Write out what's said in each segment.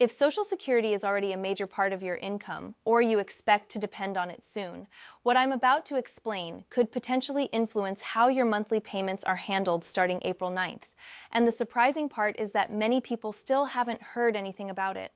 If Social Security is already a major part of your income, or you expect to depend on it soon, what I'm about to explain could potentially influence how your monthly payments are handled starting April 9th. And the surprising part is that many people still haven't heard anything about it.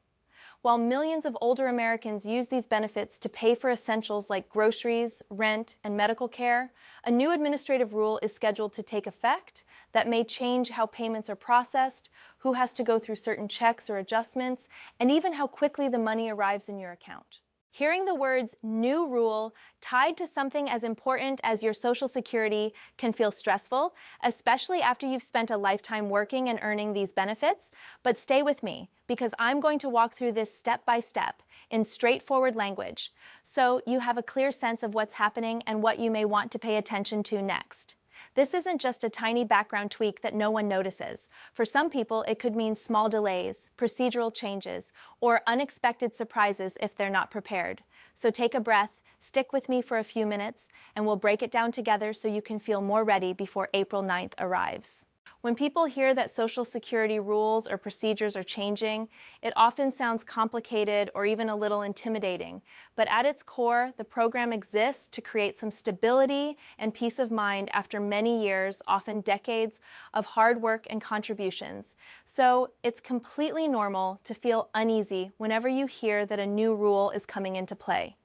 While millions of older Americans use these benefits to pay for essentials like groceries, rent, and medical care, a new administrative rule is scheduled to take effect that may change how payments are processed, who has to go through certain checks or adjustments, and even how quickly the money arrives in your account. Hearing the words "new rule" tied to something as important as your Social Security can feel stressful, especially after you've spent a lifetime working and earning these benefits. But stay with me, because I'm going to walk through this step by step in straightforward language, so you have a clear sense of what's happening and what you may want to pay attention to next. This isn't just a tiny background tweak that no one notices. For some people, it could mean small delays, procedural changes, or unexpected surprises if they're not prepared. So take a breath, stick with me for a few minutes, and we'll break it down together so you can feel more ready before April 9th arrives. When people hear that Social Security rules or procedures are changing, it often sounds complicated or even a little intimidating. But at its core, the program exists to create some stability and peace of mind after many years, often decades, of hard work and contributions. So it's completely normal to feel uneasy whenever you hear that a new rule is coming into play.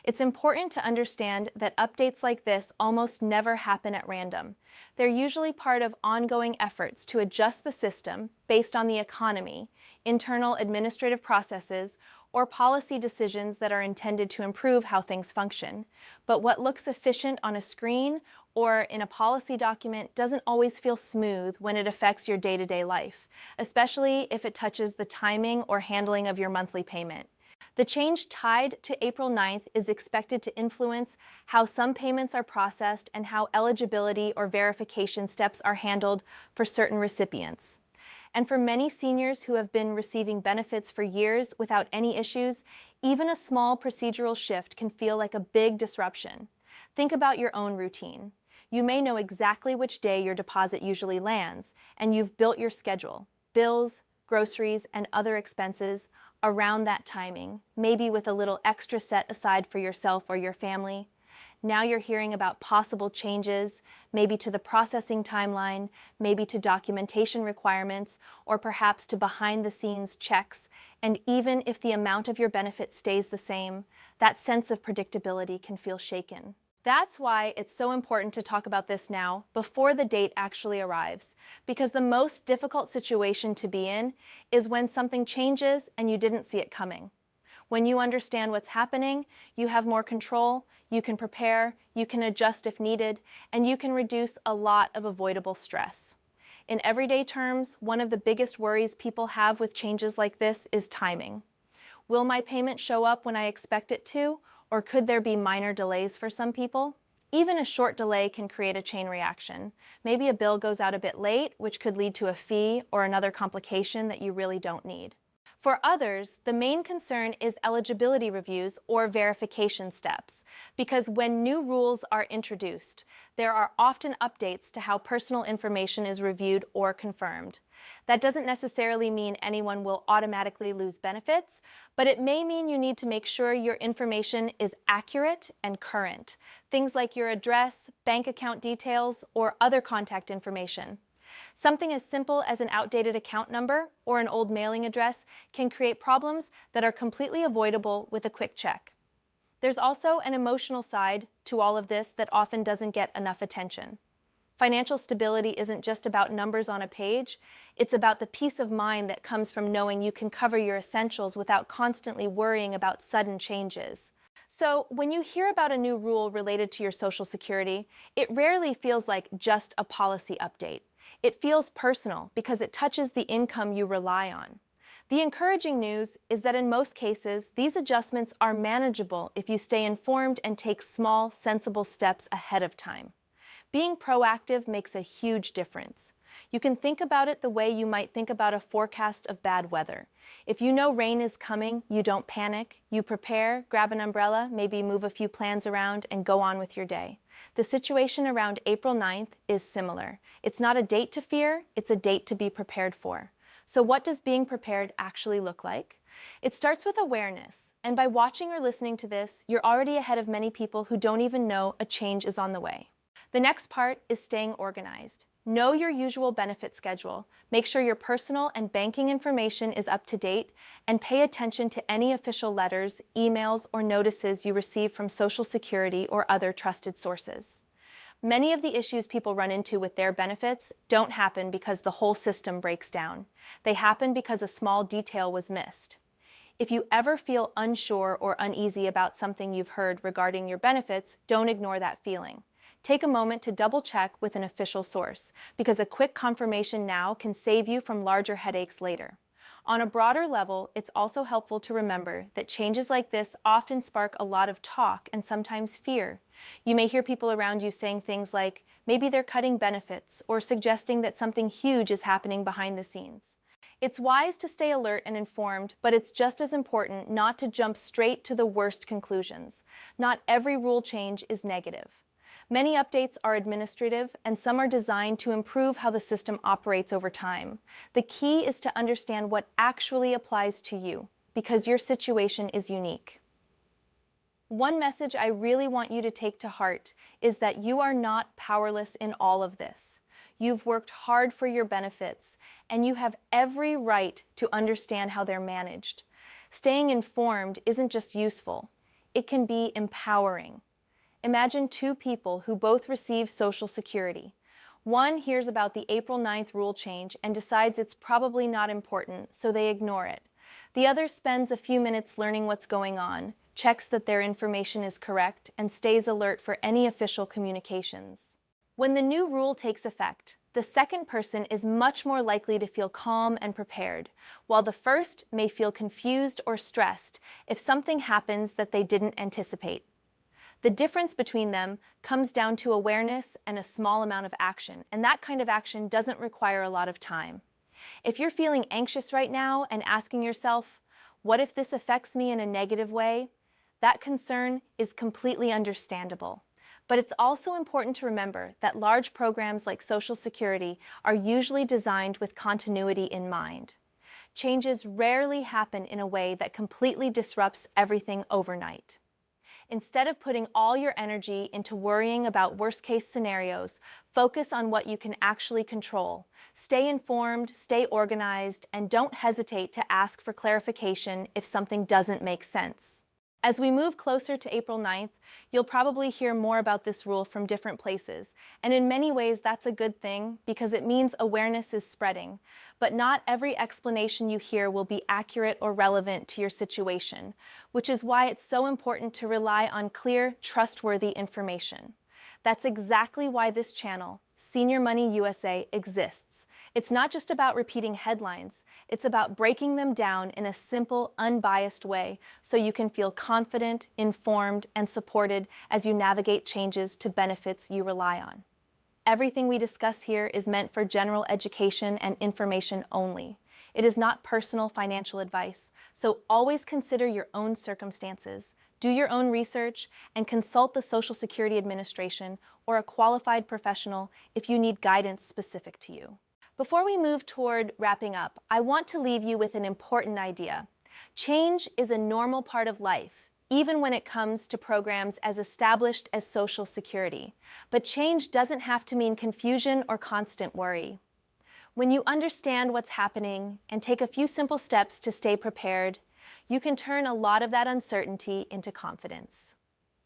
It's important to understand that updates like this almost never happen at random. They're usually part of ongoing efforts to adjust the system based on the economy, internal administrative processes, or policy decisions that are intended to improve how things function. But what looks efficient on a screen or in a policy document doesn't always feel smooth when it affects your day-to-day life, especially if it touches the timing or handling of your monthly payment. The change tied to April 9th is expected to influence how some payments are processed and how eligibility or verification steps are handled for certain recipients. And for many seniors who have been receiving benefits for years without any issues, even a small procedural shift can feel like a big disruption. Think about your own routine. You may know exactly which day your deposit usually lands, and you've built your schedule, bills, groceries, and other expenses around that timing, maybe with a little extra set aside for yourself or your family. Now you're hearing about possible changes, maybe to the processing timeline, maybe to documentation requirements, or perhaps to behind-the-scenes checks. And even if the amount of your benefit stays the same, that sense of predictability can feel shaken. That's why it's so important to talk about this now, before the date actually arrives, because the most difficult situation to be in is when something changes and you didn't see it coming. When you understand what's happening, you have more control, you can prepare, you can adjust if needed, and you can reduce a lot of avoidable stress. In everyday terms, one of the biggest worries people have with changes like this is timing. Will my payment show up when I expect it to? Or could there be minor delays for some people? Even a short delay can create a chain reaction. Maybe a bill goes out a bit late, which could lead to a fee or another complication that you really don't need. For others, the main concern is eligibility reviews or verification steps, because when new rules are introduced, there are often updates to how personal information is reviewed or confirmed. That doesn't necessarily mean anyone will automatically lose benefits, but it may mean you need to make sure your information is accurate and current, things like your address, bank account details, or other contact information. Something as simple as an outdated account number or an old mailing address can create problems that are completely avoidable with a quick check. There's also an emotional side to all of this that often doesn't get enough attention. Financial stability isn't just about numbers on a page, it's about the peace of mind that comes from knowing you can cover your essentials without constantly worrying about sudden changes. So when you hear about a new rule related to your Social Security, it rarely feels like just a policy update. It feels personal because it touches the income you rely on. The encouraging news is that in most cases, these adjustments are manageable if you stay informed and take small, sensible steps ahead of time. Being proactive makes a huge difference. You can think about it the way you might think about a forecast of bad weather. If you know rain is coming, you don't panic. You prepare, grab an umbrella, maybe move a few plans around, and go on with your day. The situation around April 9th is similar. It's not a date to fear, it's a date to be prepared for. So what does being prepared actually look like? It starts with awareness, and by watching or listening to this, you're already ahead of many people who don't even know a change is on the way. The next part is staying organized. Know your usual benefit schedule, make sure your personal and banking information is up to date, and pay attention to any official letters, emails, or notices you receive from Social Security or other trusted sources. Many of the issues people run into with their benefits don't happen because the whole system breaks down. They happen because a small detail was missed. If you ever feel unsure or uneasy about something you've heard regarding your benefits, don't ignore that feeling. Take a moment to double-check with an official source, because a quick confirmation now can save you from larger headaches later. On a broader level, it's also helpful to remember that changes like this often spark a lot of talk and sometimes fear. You may hear people around you saying things like, maybe they're cutting benefits, or suggesting that something huge is happening behind the scenes. It's wise to stay alert and informed, but it's just as important not to jump straight to the worst conclusions. Not every rule change is negative. Many updates are administrative, and some are designed to improve how the system operates over time. The key is to understand what actually applies to you, because your situation is unique. One message I really want you to take to heart is that you are not powerless in all of this. You've worked hard for your benefits, and you have every right to understand how they're managed. Staying informed isn't just useful, it can be empowering. Imagine two people who both receive Social Security. One hears about the April 9th rule change and decides it's probably not important, so they ignore it. The other spends a few minutes learning what's going on, checks that their information is correct, and stays alert for any official communications. When the new rule takes effect, the second person is much more likely to feel calm and prepared, while the first may feel confused or stressed if something happens that they didn't anticipate. The difference between them comes down to awareness and a small amount of action, and that kind of action doesn't require a lot of time. If you're feeling anxious right now and asking yourself, what if this affects me in a negative way? That concern is completely understandable. But it's also important to remember that large programs like Social Security are usually designed with continuity in mind. Changes rarely happen in a way that completely disrupts everything overnight. Instead of putting all your energy into worrying about worst-case scenarios, focus on what you can actually control. Stay informed, stay organized, and don't hesitate to ask for clarification if something doesn't make sense. As we move closer to April 9th, you'll probably hear more about this rule from different places, and in many ways that's a good thing because it means awareness is spreading. But not every explanation you hear will be accurate or relevant to your situation, which is why it's so important to rely on clear, trustworthy information. That's exactly why this channel, Senior Money USA, exists. It's not just about repeating headlines, it's about breaking them down in a simple, unbiased way so you can feel confident, informed, and supported as you navigate changes to benefits you rely on. Everything we discuss here is meant for general education and information only. It is not personal financial advice, so always consider your own circumstances, do your own research, and consult the Social Security Administration or a qualified professional if you need guidance specific to you. Before we move toward wrapping up, I want to leave you with an important idea. Change is a normal part of life, even when it comes to programs as established as Social Security. But change doesn't have to mean confusion or constant worry. When you understand what's happening and take a few simple steps to stay prepared, you can turn a lot of that uncertainty into confidence.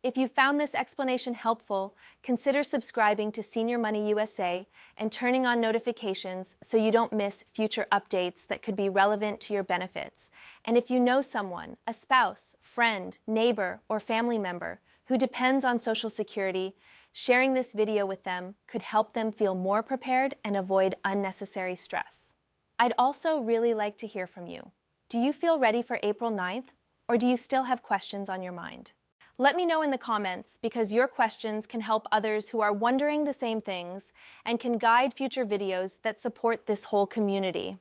If you found this explanation helpful, consider subscribing to Senior Money USA and turning on notifications so you don't miss future updates that could be relevant to your benefits. And if you know someone, a spouse, friend, neighbor, or family member who depends on Social Security, sharing this video with them could help them feel more prepared and avoid unnecessary stress. I'd also really like to hear from you. Do you feel ready for April 9th, or do you still have questions on your mind? Let me know in the comments, because your questions can help others who are wondering the same things and can guide future videos that support this whole community.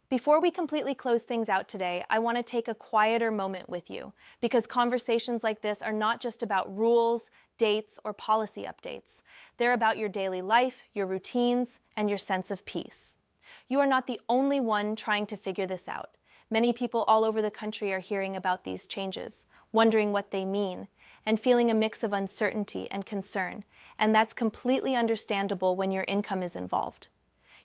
Before we completely close things out today, I want to take a quieter moment with you, because conversations like this are not just about rules, dates, or policy updates. They're about your daily life, your routines, and your sense of peace. You are not the only one trying to figure this out. Many people all over the country are hearing about these changes, wondering what they mean, and feeling a mix of uncertainty and concern, and that's completely understandable when your income is involved.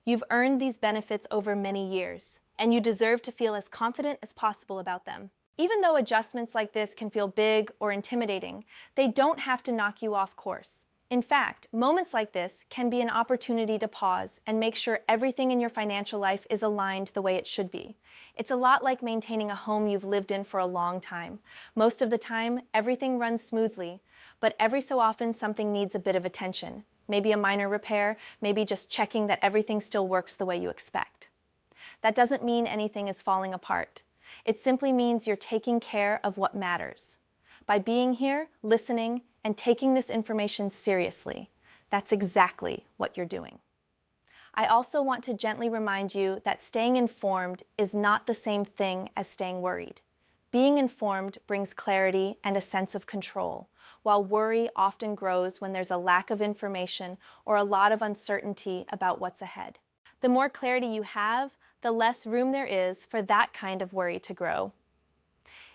You've earned these benefits over many years, and you deserve to feel as confident as possible about them. Even though adjustments like this can feel big or intimidating, they don't have to knock you off course. In fact, moments like this can be an opportunity to pause and make sure everything in your financial life is aligned the way it should be. It's a lot like maintaining a home you've lived in for a long time. Most of the time, everything runs smoothly, but every so often something needs a bit of attention. Maybe a minor repair, maybe just checking that everything still works the way you expect. That doesn't mean anything is falling apart. It simply means you're taking care of what matters. By being here, listening, and taking this information seriously, that's exactly what you're doing. I also want to gently remind you that staying informed is not the same thing as staying worried. Being informed brings clarity and a sense of control, while worry often grows when there's a lack of information or a lot of uncertainty about what's ahead. The more clarity you have, the less room there is for that kind of worry to grow.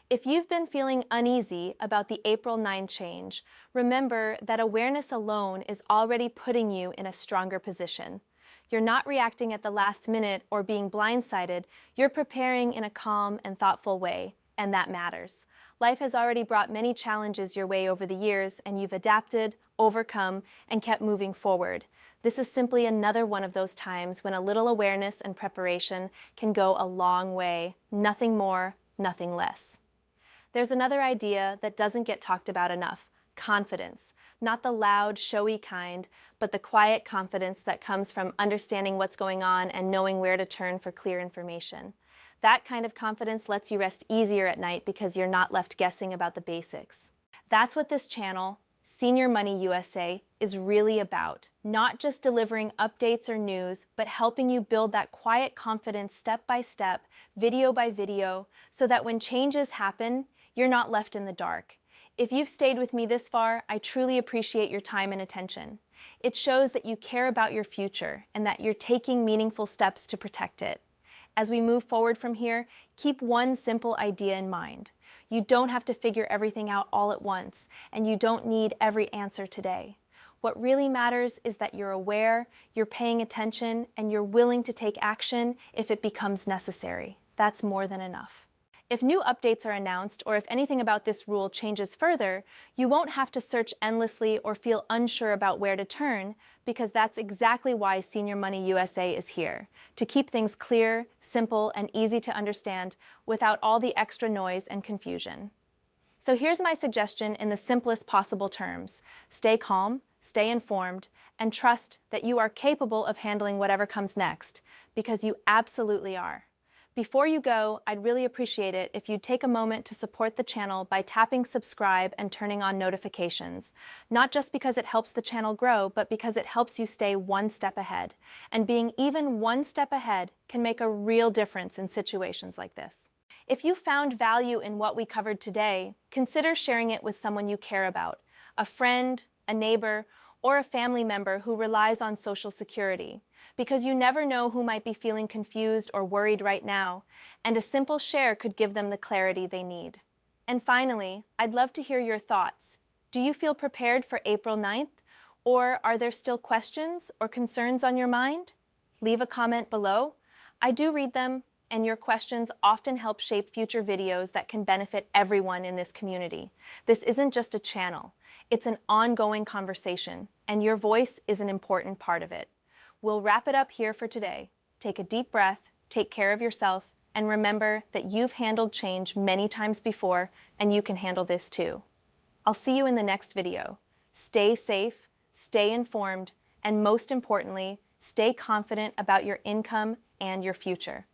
If you've been feeling uneasy about the April 9 change, remember that awareness alone is already putting you in a stronger position. You're not reacting at the last minute or being blindsided, you're preparing in a calm and thoughtful way, and that matters. Life has already brought many challenges your way over the years, and you've adapted, overcome, and kept moving forward. This is simply another one of those times when a little awareness and preparation can go a long way, nothing more, nothing less. There's another idea that doesn't get talked about enough: confidence. Not the loud, showy kind, but the quiet confidence that comes from understanding what's going on and knowing where to turn for clear information. That kind of confidence lets you rest easier at night because you're not left guessing about the basics. That's what this channel, Senior Money USA, is really about. Not just delivering updates or news, but helping you build that quiet confidence step by step, video by video, so that when changes happen, you're not left in the dark. If you've stayed with me this far, I truly appreciate your time and attention. It shows that you care about your future and that you're taking meaningful steps to protect it. As we move forward from here, keep one simple idea in mind. You don't have to figure everything out all at once, and you don't need every answer today. What really matters is that you're aware, you're paying attention, and you're willing to take action if it becomes necessary. That's more than enough. If new updates are announced, or if anything about this rule changes further, you won't have to search endlessly or feel unsure about where to turn, because that's exactly why Senior Money USA is here, to keep things clear, simple, and easy to understand without all the extra noise and confusion. So here's my suggestion in the simplest possible terms: stay calm, stay informed, and trust that you are capable of handling whatever comes next, because you absolutely are. Before you go, I'd really appreciate it if you'd take a moment to support the channel by tapping subscribe and turning on notifications. Not just because it helps the channel grow, but because it helps you stay one step ahead. And being even one step ahead can make a real difference in situations like this. If you found value in what we covered today, consider sharing it with someone you care about, a friend, a neighbor, or a family member who relies on Social Security, because you never know who might be feeling confused or worried right now, and a simple share could give them the clarity they need. And finally, I'd love to hear your thoughts. Do you feel prepared for April 9th? Or are there still questions or concerns on your mind? Leave a comment below. I do read them, and your questions often help shape future videos that can benefit everyone in this community. This isn't just a channel. It's an ongoing conversation, and your voice is an important part of it. We'll wrap it up here for today. Take a deep breath, take care of yourself, and remember that you've handled change many times before, and you can handle this too. I'll see you in the next video. Stay safe, stay informed, and most importantly, stay confident about your income and your future.